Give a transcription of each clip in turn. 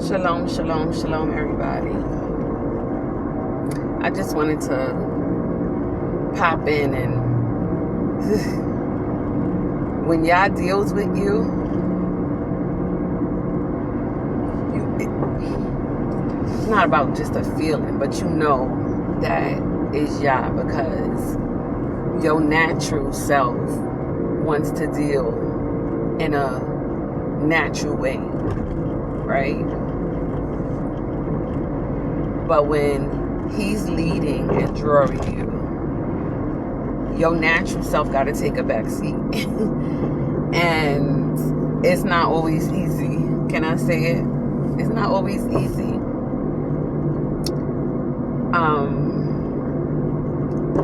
Shalom, shalom, shalom, everybody. I just wanted to pop in and when Yah deals with you, it's not about just a feeling, but you know that it's Yah because your natural self wants to deal in a natural way, right? But when he's leading and drawing you, your natural self got to take a back seat. And it's not always easy. Can I say it? It's not always easy.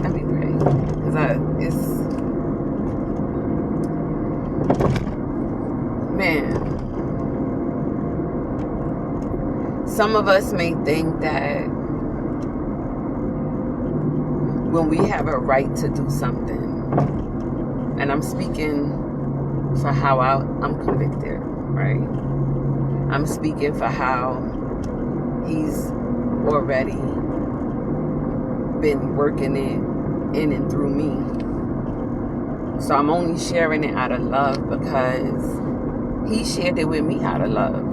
Let me pray. Man. Some of us may think that when we have a right to do something, and I'm speaking for how I'm convicted, right? I'm speaking for how he's already been working it in and through me. So I'm only sharing it out of love because he shared it with me out of love.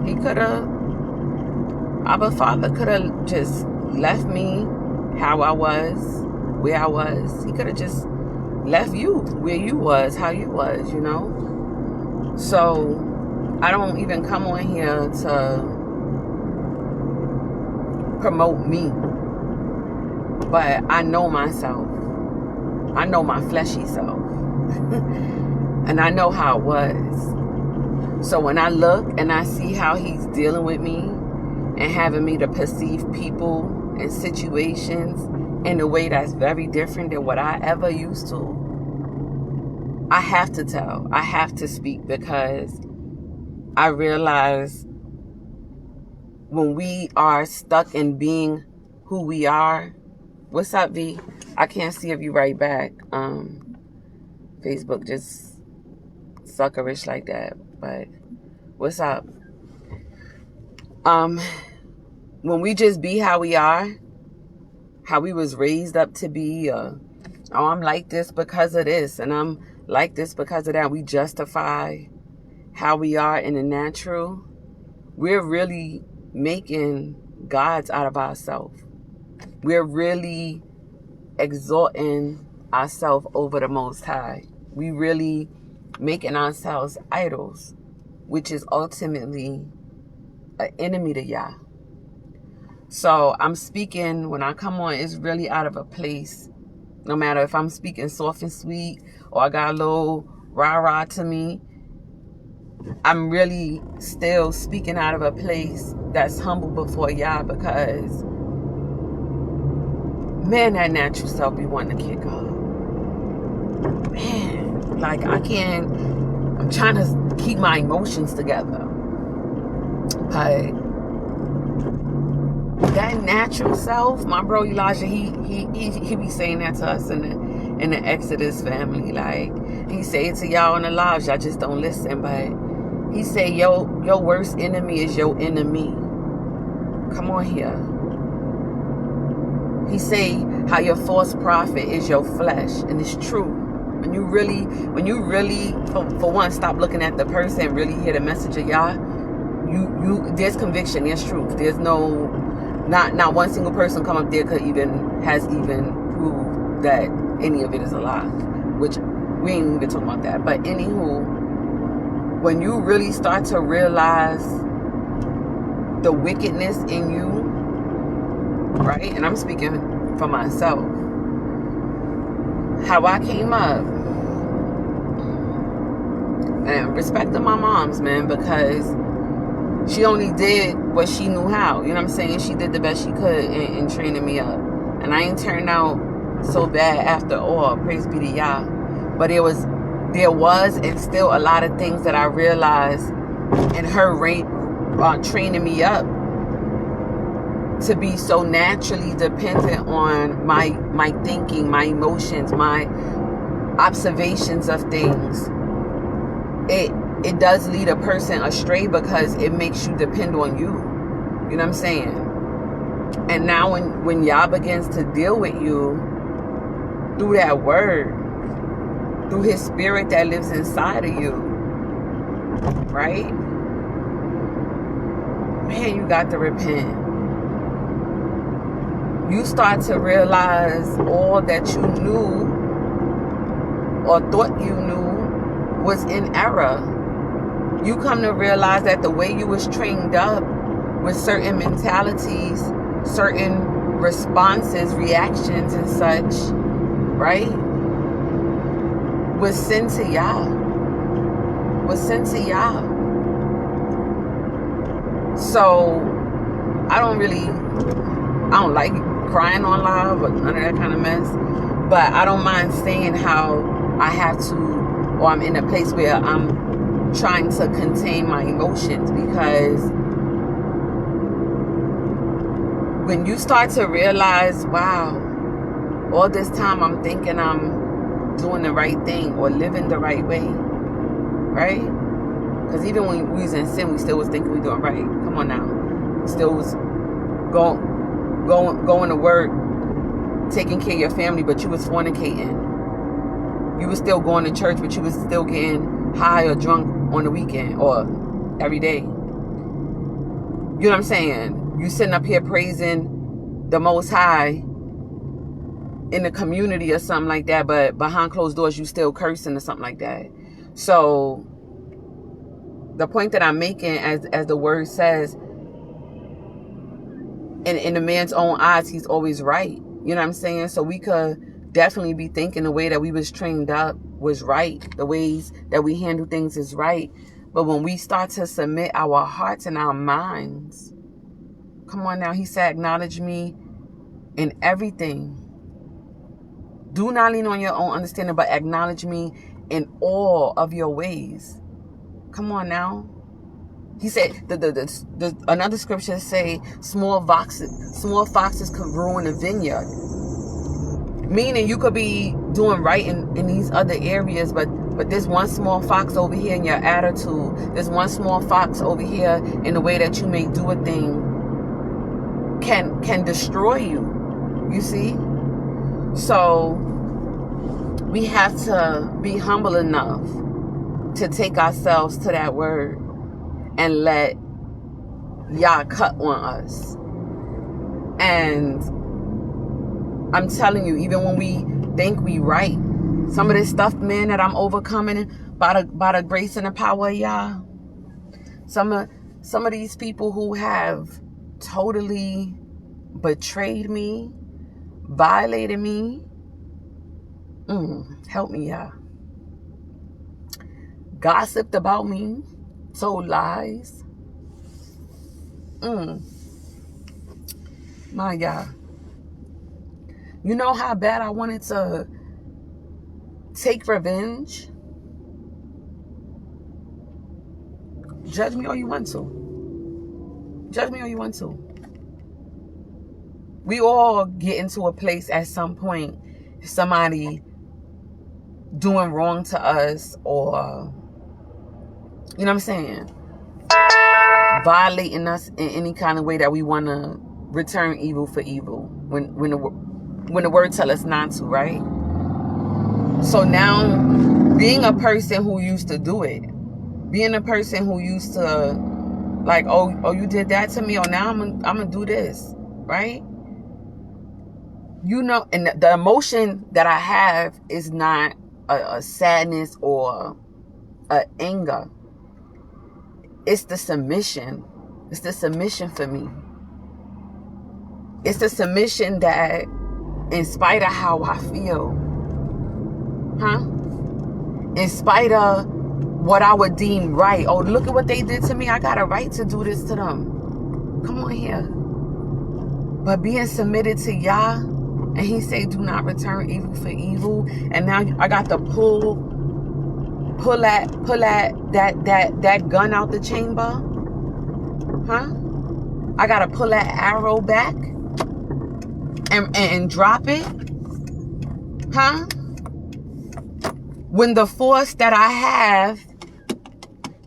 He could have, Abba Father could have just left me how I was, where I was. He could have just left you where you was, how you was, you know? So I don't even come on here to promote me. But I know myself. I know my fleshy self. And I know how it was. So when I look and I see how he's dealing with me and having me to perceive people and situations in a way that's very different than what I ever used to, I have to tell. I have to speak because I realize when we are stuck in being who we are. What's up, V? I can't see if you right back. Facebook just suckerish like that. But what's up? When we just be how we are, how we was raised up to be, oh, I'm like this because of this, and I'm like this because of that. We justify how we are in the natural. We're really making gods out of ourselves. We're really exalting ourselves over the Most High. We really making ourselves idols, which is ultimately an enemy to Yah. So I'm speaking, when I come on, it's really out of a place. No matter if I'm speaking soft and sweet or I got a little rah-rah to me, I'm really still speaking out of a place that's humble before Yah because, man, that natural self be wanting to kick off. Man, like I'm trying to keep my emotions together. But that natural self, my bro Elijah, he be saying that to us in the Exodus family. Like, he say it to y'all in the lives, y'all just don't listen. But he say, your worst enemy is your enemy. Come on here. He say how your false prophet is your flesh, and it's true. When you really, for one, stop looking at the person and really hear the message of Yah, there's conviction, there's truth. There's no, not one single person come up there has even proved that any of it is a lie. Which we ain't even talking about that. But anywho, when you really start to realize the wickedness in you, right? And I'm speaking for myself. How I came up. And respecting my moms, man, because she only did what she knew how. You know what I'm saying? She did the best she could in training me up. And I ain't turned out so bad after all. Praise be to Yah. But there was and still a lot of things that I realized in her training me up to be so naturally dependent on my thinking, my emotions, my observations of things. it does lead a person astray because it makes you depend on you. You know what I'm saying? And now when Yah begins to deal with you through that word, through his spirit that lives inside of you, right? Man, you got to repent. You start to realize all that you knew or thought you knew was in error. You come to realize that the way you was trained up with certain mentalities, certain responses, reactions and such, right, was sin to Yah. Was sin to Yah. So I don't like crying on live or none of that kind of mess. But I don't mind saying how I have to, or I'm in a place where I'm trying to contain my emotions, because when you start to realize, wow, all this time I'm thinking I'm doing the right thing or living the right way, right? Because even when we was in sin, we still was thinking we doing right. Come on now. We still was going to work, taking care of your family, but you was fornicating. You was still going to church, but you was still getting high or drunk on the weekend or every day. You know what I'm saying? You sitting up here praising the Most High in the community or something like that, but behind closed doors you still cursing or something like that. So the point that I'm making, as the word says, in the man's own eyes, he's always right. You know what I'm saying? So we could definitely be thinking the way that we was trained up was right. The ways that we handle things is right. But when we start to submit our hearts and our minds, come on now, he said, acknowledge me in everything. Do not lean on your own understanding, but acknowledge me in all of your ways. Come on now. He said, the another scripture say, small foxes could ruin a vineyard. Meaning you could be doing right in these other areas, but there's one small fox over here in your attitude. There's one small fox over here in the way that you may do a thing can destroy you. You see? So we have to be humble enough to take ourselves to that word and let Yah cut on us. And I'm telling you, even when we think we right, some of this stuff, man, that I'm overcoming by the grace and the power of Yah, some of these people who have totally betrayed me, violated me, help me, Yah, gossiped about me, told lies. My God. You know how bad I wanted to take revenge? Judge me all you want to. Judge me all you want to. We all get into a place at some point, somebody doing wrong to us, or, you know what I'm saying, violating us in any kind of way that we want to return evil for evil when the word tells us not to, right? So now, being a person who used to do it, being a person who used to, like, oh, you did that to me, oh, now I'm gonna do this, right? You know, and the emotion that I have is not a sadness or a anger. It's the submission. It's the submission for me. It's the submission that, in spite of how I feel, in spite of what I would deem right. Oh, look at what they did to me. I got a right to do this to them. Come on here. But being submitted to Yah, and he say, do not return evil for evil. And now I got to pull that gun out the chamber. I got to pull that arrow back and drop it. When the force that I have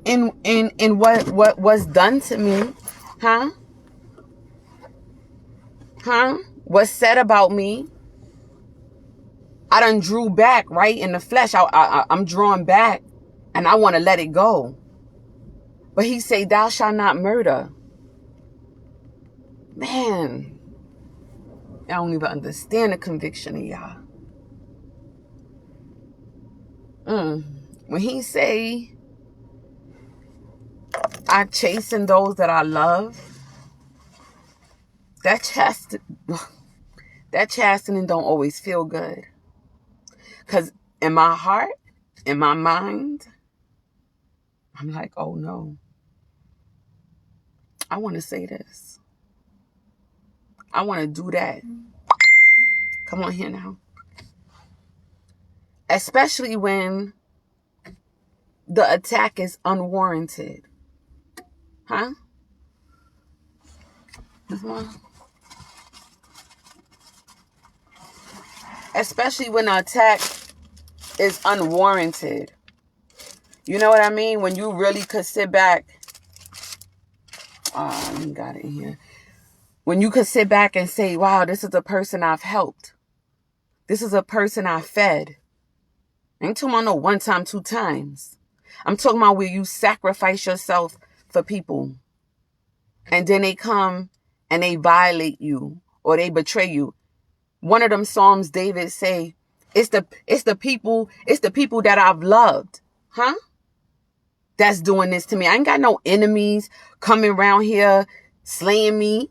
in what was done to me, huh? What's said about me, I done drew back, right? In the flesh, I'm drawn back, and I want to let it go. But he say, thou shalt not murder. Man, I don't even understand the conviction of y'all. When he say, I chasten those that I love, that chastening don't always feel good. Because in my heart, in my mind, I'm like, oh no. I want to say this. I want to do that. Come on here now. Especially when the attack is unwarranted. Huh? This one? Especially when the attack is unwarranted. You know what I mean? When you really could sit back. Oh, you got it in here. When you could sit back and say, wow, this is a person I've helped. This is a person I fed. I ain't talking about no one time, two times. I'm talking about where you sacrifice yourself for people. And then they come and they violate you or they betray you. One of them Psalms David say, it's the people that I've loved. Huh? That's doing this to me. I ain't got no enemies coming around here slaying me.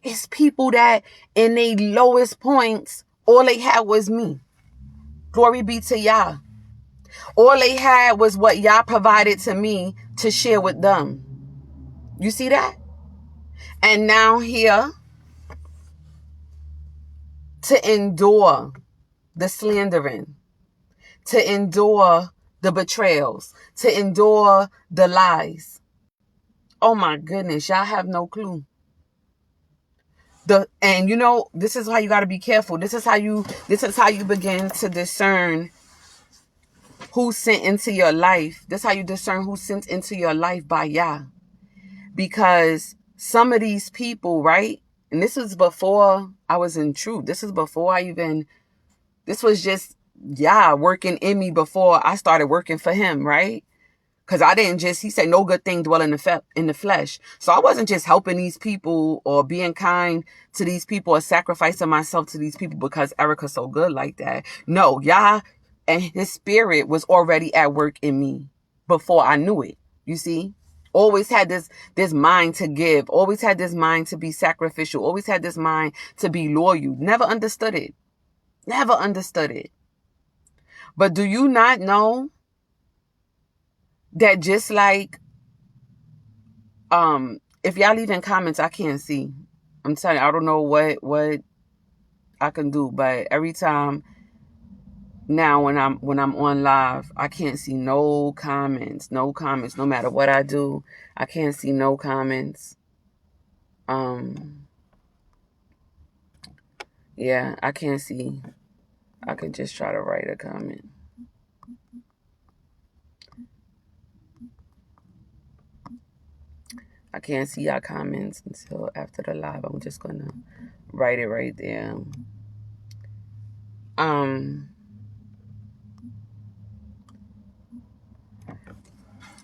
It's people that in their lowest points, all they had was me. Glory be to Yah. All they had was what Yah provided to me to share with them. You see that? And now here, to endure the slandering, to endure the betrayals, to endure the lies. Oh my goodness, y'all have no clue. And you know, this is why you got to be careful. This is how you begin to discern who's sent into your life. This is how you discern who's sent into your life by Yah. Because some of these people, right? And this was before I was in truth. This is before this was just Yah working in me before I started working for him, right? Because he said no good thing dwell in the flesh. So I wasn't just helping these people or being kind to these people or sacrificing myself to these people because Erica's so good like that. No, Yah and his spirit was already at work in me before I knew it. You see? Always had this mind to give. Always had this mind to be sacrificial. Always had this mind to be loyal. Never understood it. Never understood it. But do you not know that just like, if y'all leave in comments, I can't see. I'm telling you, I don't know what I can do, but every time now when I'm on live, I can't see no comments, no matter what I do. I can't see no comments. Yeah, I can't see. I could just try to write a comment. I can't see y'all comments until after the live. I'm just gonna write it right there.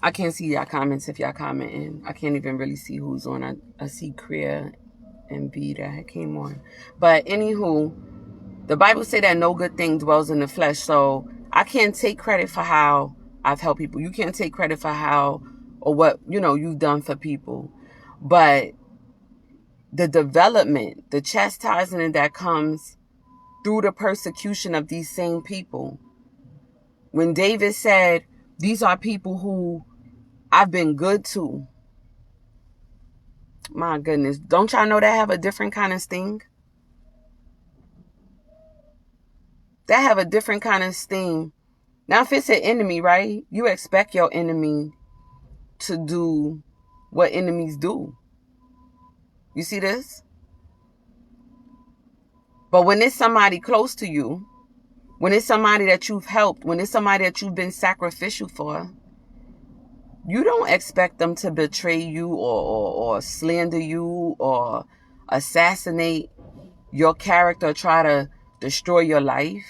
I can't see y'all comments if y'all commenting. I can't even really see who's on. I see Kriya and B that came on. But anywho, the Bible say that no good thing dwells in the flesh. So I can't take credit for how I've helped people. You can't take credit for how or what, you've done for people. But the development, the chastising that comes through the persecution of these same people. When David said, these are people who I've been good to. My goodness. Don't y'all know that have a different kind of sting? That have a different kind of sting. Now, if it's an enemy, right? You expect your enemy to do what enemies do. You see this? But when it's somebody close to you, when it's somebody that you've helped, when it's somebody that you've been sacrificial for, you don't expect them to betray you or slander you or assassinate your character, try to destroy your life.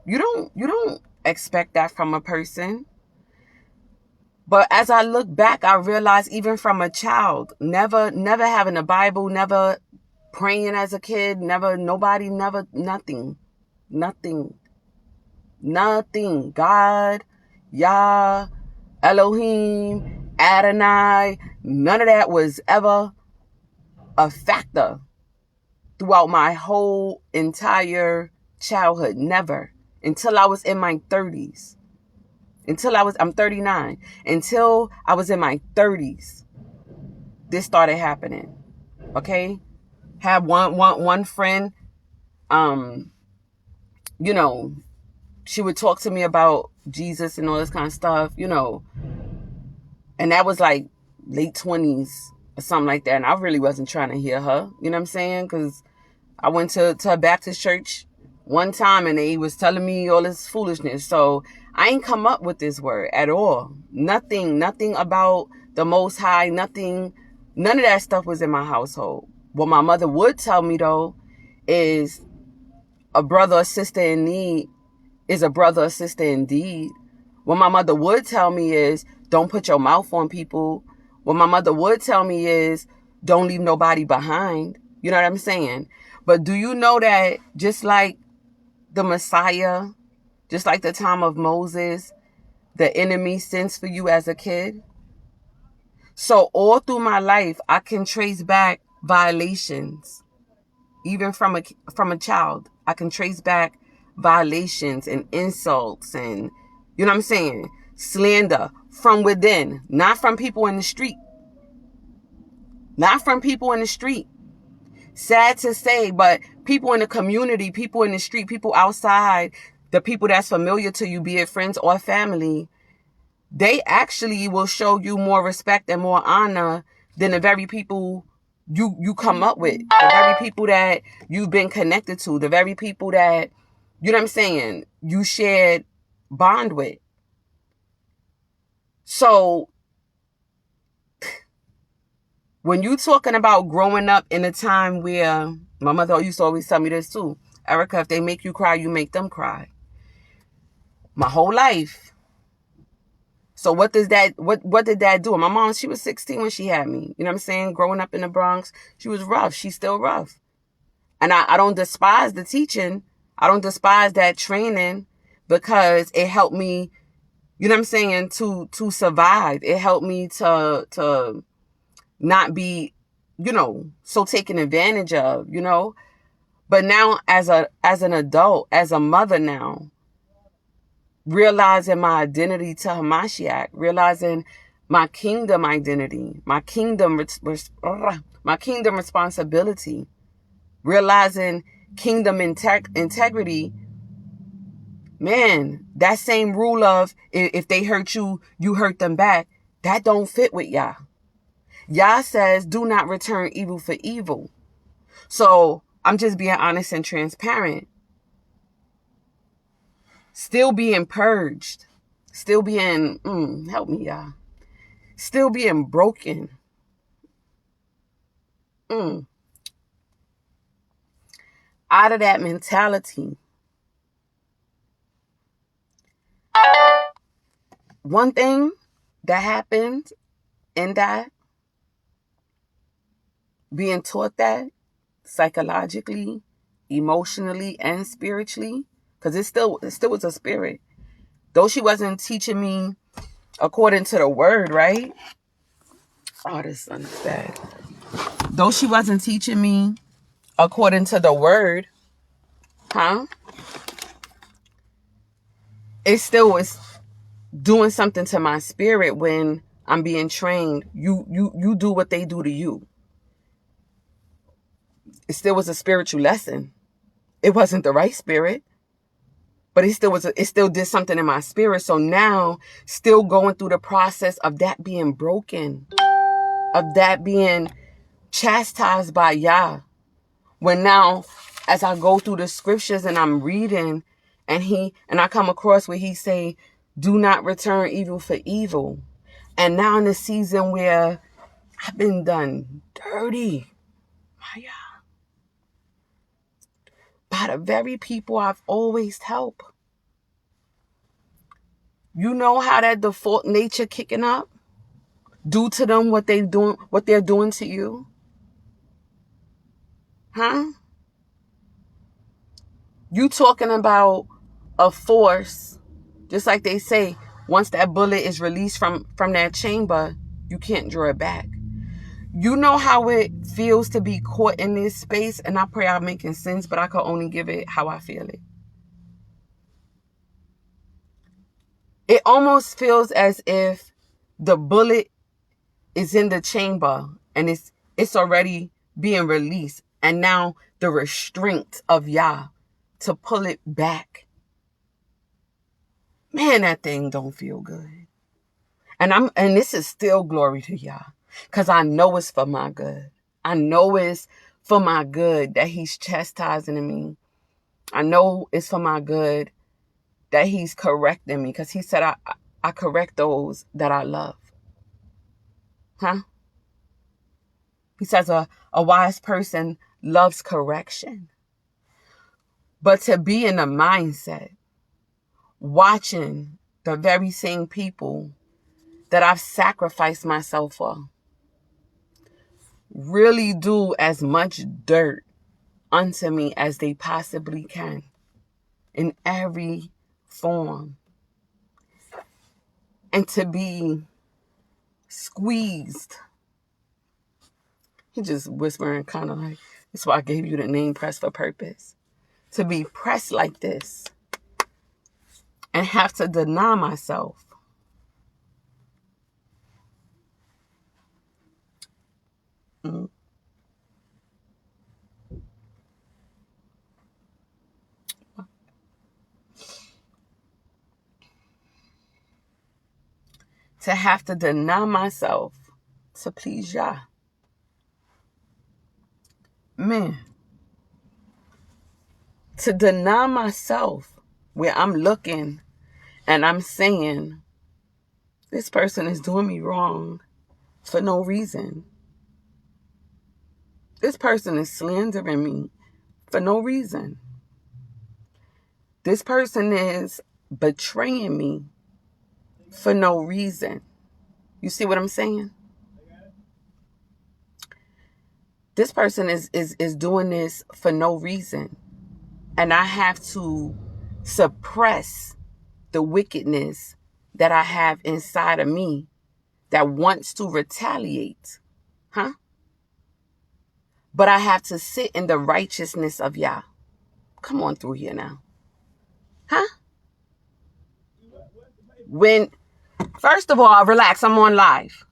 You don't expect that from a person. But as I look back, I realize even from a child, never having a Bible, never praying as a kid, nothing. God, Yah, Elohim, Adonai, none of that was ever a factor throughout my whole entire childhood. Never. Until I was in my 30s. I'm 39. Until I was in my 30s, this started happening. Okay? Had one friend, she would talk to me about Jesus and all this kind of stuff, and that was like late 20s or something like that. And I really wasn't trying to hear her, you know what I'm saying? Because I went to a Baptist church one time and they was telling me all this foolishness. So I ain't come up with this word at all. Nothing about the Most High, none of that stuff was in my household. What my mother would tell me though is a brother or sister in need is a brother or sister indeed. What my mother would tell me is don't put your mouth on people. What my mother would tell me is don't leave nobody behind. You know what I'm saying? But do you know that just like the Messiah, just like the time of Moses, the enemy sends for you as a kid? So all through my life, I can trace back violations. Even from a child, I can trace back violations and insults and, you know what I'm saying, slander from within, not from people in the street. Not from people in the street. Sad to say, but people in the community, people in the street, people outside, the people that's familiar to you, be it friends or family, they actually will show you more respect and more honor than the very people you come up with, the very people that you've been connected to, the very people that, you know what I'm saying, you shared bond with. So when you talking about growing up in a time where, my mother used to always tell me this too, Erica, if they make you cry, you make them cry. My whole life. So what did that do? My mom, she was 16 when she had me. You know what I'm saying? Growing up in the Bronx, she was rough. She's still rough. And I don't despise the teaching. I don't despise that training because it helped me, you know what I'm saying, to survive. It helped me to not be, so taken advantage of, But now as an adult, as a mother now, realizing my identity to Hamashiach, realizing my kingdom identity, my kingdom responsibility, realizing kingdom integrity, man, that same rule of if they hurt you, you hurt them back, that don't fit with Yah. Yah says, do not return evil for evil. So I'm just being honest and transparent. Still being purged. Still being, help me, Yah. Still being broken. Out of that mentality. One thing that happened in that, being taught that psychologically, emotionally, and spiritually, because it still was a spirit. Though she wasn't teaching me according to the word, right? Oh, this sun is bad. Though she wasn't teaching me according to the word, it still was doing something to my spirit when I'm being trained. You do what they do to you. It still was a spiritual lesson. It wasn't the right spirit, but it still did something in my spirit. So now, still going through the process of that being broken, of that being chastised by Yah. When now, as I go through the scriptures and I'm reading, and I come across where he say, do not return evil for evil. And now in the season where I've been done dirty by the very people I've always helped. You know how that default nature kicking up? Do to them what they're doing to you? Huh? You talking about a force, just like they say, once that bullet is released from that chamber, you can't draw it back. You know how it feels to be caught in this space, and I pray I'm making sense, but I can only give it how I feel it. It almost feels as if the bullet is in the chamber and it's already being released, and now the restraint of Yah to pull it back. Man, that thing don't feel good. And this is still glory to Yah, because I know it's for my good. I know it's for my good that he's chastising me. I know it's for my good that he's correcting me, because he said I correct those that I love. Huh? He says a wise person loves correction. But to be in a mindset, watching the very same people that I've sacrificed myself for really do as much dirt unto me as they possibly can in every form. And to be squeezed. He just whispering, kind of like, that's why I gave you the name Press for Purpose. To be pressed like this and have to deny myself. To have to deny myself to please Yah. Man. To deny myself where I'm looking and I'm saying, this person is doing me wrong for no reason. This person is slandering me for no reason. This person is betraying me for no reason. You see what I'm saying? This person is doing this for no reason. And I have to suppress the wickedness that I have inside of me that wants to retaliate. Huh? But I have to sit in the righteousness of Yah. Come on through here now. Huh? First of all, relax, I'm on live.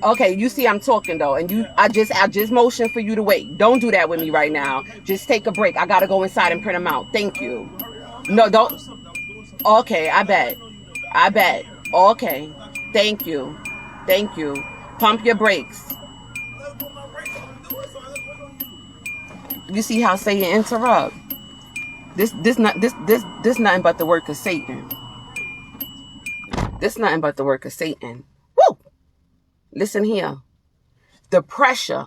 Okay, you see I'm talking though, and I just motioned for you to wait. Don't do that with me right now. Just take a break. I gotta go inside and print them out. Thank you. No, don't. Okay, I bet. Okay, thank you. Pump your brakes. You see how Satan interrupt? This nothing but the work of Satan. This nothing but the work of Satan. Woo! Listen here. The pressure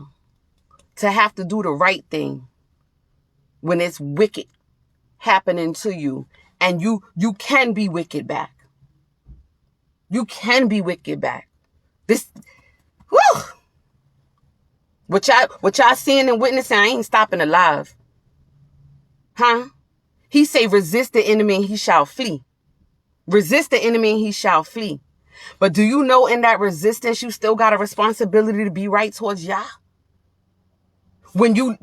to have to do the right thing when it's wicked happening to you, and you can be wicked back. You can be wicked back. This, woo! What y'all seeing and witnessing, I ain't stopping alive. Huh? He say, resist the enemy and he shall flee. Resist the enemy and he shall flee. But do you know in that resistance, you still got a responsibility to be right towards Yah? When you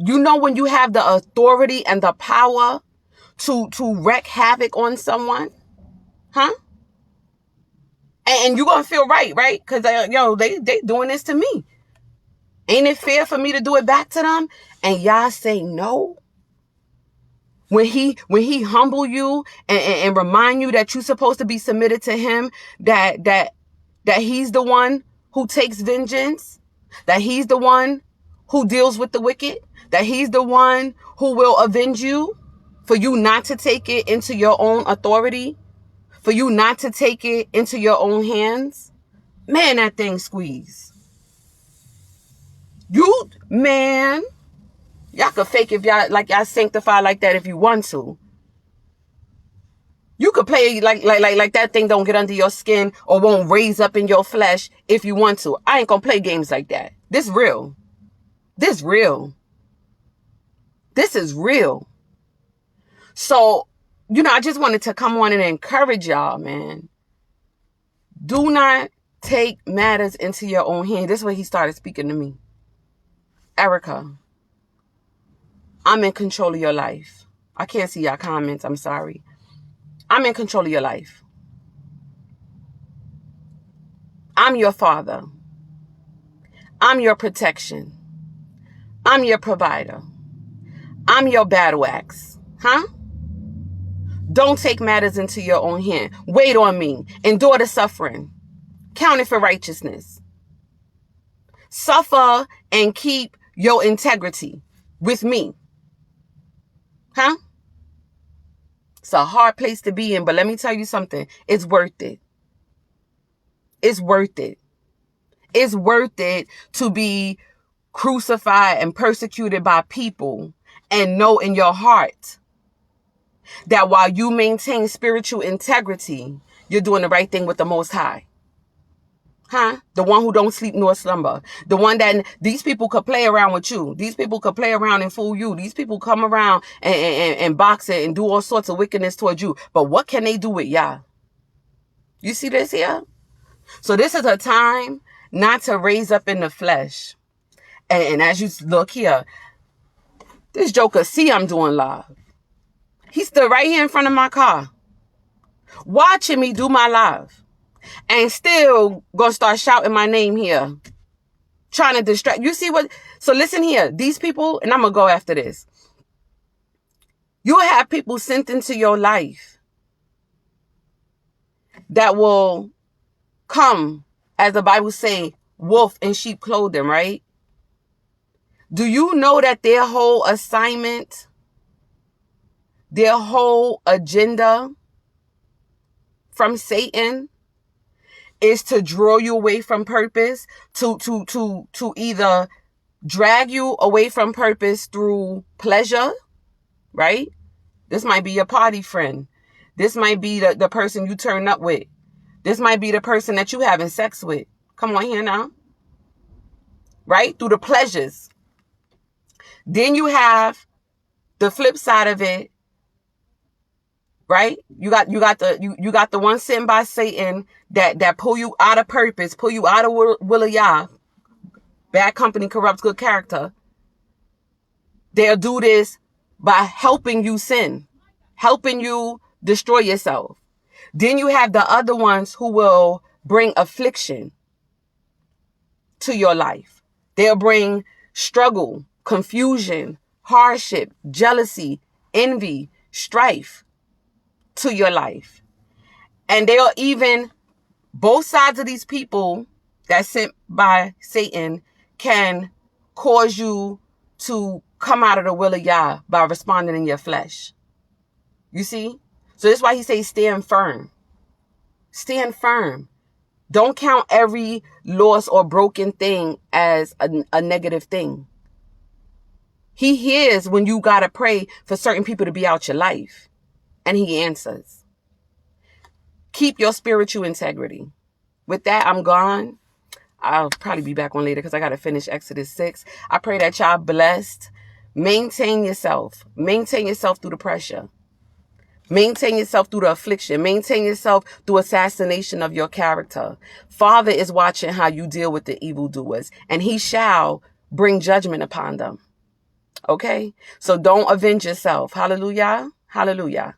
have the authority and the power to wreak havoc on someone, huh? And you're going to feel right? Because, they doing this to me. Ain't it fair for me to do it back to them? And Yah say no. When he humble you and remind you that you're supposed to be submitted to him, that he's the one who takes vengeance, that he's the one who deals with the wicked, that he's the one who will avenge you for you not to take it into your own authority, for you not to take it into your own hands, man, that thing squeeze. Man, y'all could fake if y'all sanctify like that if you want to. You could play like that thing don't get under your skin or won't raise up in your flesh if you want to. I ain't gonna play games like that. This real. This real. This is real. So, I just wanted to come on and encourage y'all, man. Do not take matters into your own hand. This is when he started speaking to me. Erica, I'm in control of your life. I can't see y'all comments. I'm sorry. I'm in control of your life. I'm your father. I'm your protection. I'm your provider. I'm your battle axe. Don't take matters into your own hand. Wait on me. Endure the suffering. Count it for righteousness. Suffer and keep your integrity with me. It's a hard place to be in, but let me tell you something. It's worth it. It's worth it. It's worth it to be crucified and persecuted by people and know in your heart that while you maintain spiritual integrity, you're doing the right thing with the Most High. The one who don't sleep nor slumber. The one that these people could play around with you. These people could play around and fool you. These people come around and box it and do all sorts of wickedness towards you. But what can they do with y'all? You see this here? So this is a time not to raise up in the flesh. And as you look here, this joker see I'm doing live. He stood right here in front of my car, watching me do my live. And still gonna start shouting my name here. Trying to distract. You see what? So listen here. These people, and I'm gonna go after this. You'll have people sent into your life that will come, as the Bible say, wolf in sheep clothing, right? Do you know that their whole assignment, their whole agenda from Satan is to draw you away from purpose, to either drag you away from purpose through pleasure, right? This might be your party friend. This might be the person you turn up with. This might be the person that you having sex with. Come on here now. Right? Through the pleasures. Then you have the flip side of it. Right? You got the one sent by Satan that pull you out of purpose, pull you out of will of Yah. Bad company corrupts good character. They'll do this by helping you sin, helping you destroy yourself. Then you have the other ones who will bring affliction to your life. They'll bring struggle, confusion, hardship, jealousy, envy, strife to your life. And they'll even, both sides of these people that's sent by Satan can cause you to come out of the will of Yah by responding in your flesh. You see? So that's why he says stand firm. Stand firm. Don't count every loss or broken thing as a negative thing. He hears when you got to pray for certain people to be out your life. And he answers. Keep your spiritual integrity. With that, I'm gone. I'll probably be back on later because I got to finish Exodus 6. I pray that y'all blessed. Maintain yourself. Maintain yourself through the pressure. Maintain yourself through the affliction. Maintain yourself through assassination of your character. Father is watching how you deal with the evildoers, and he shall bring judgment upon them. Okay? So don't avenge yourself. Hallelujah. Hallelujah.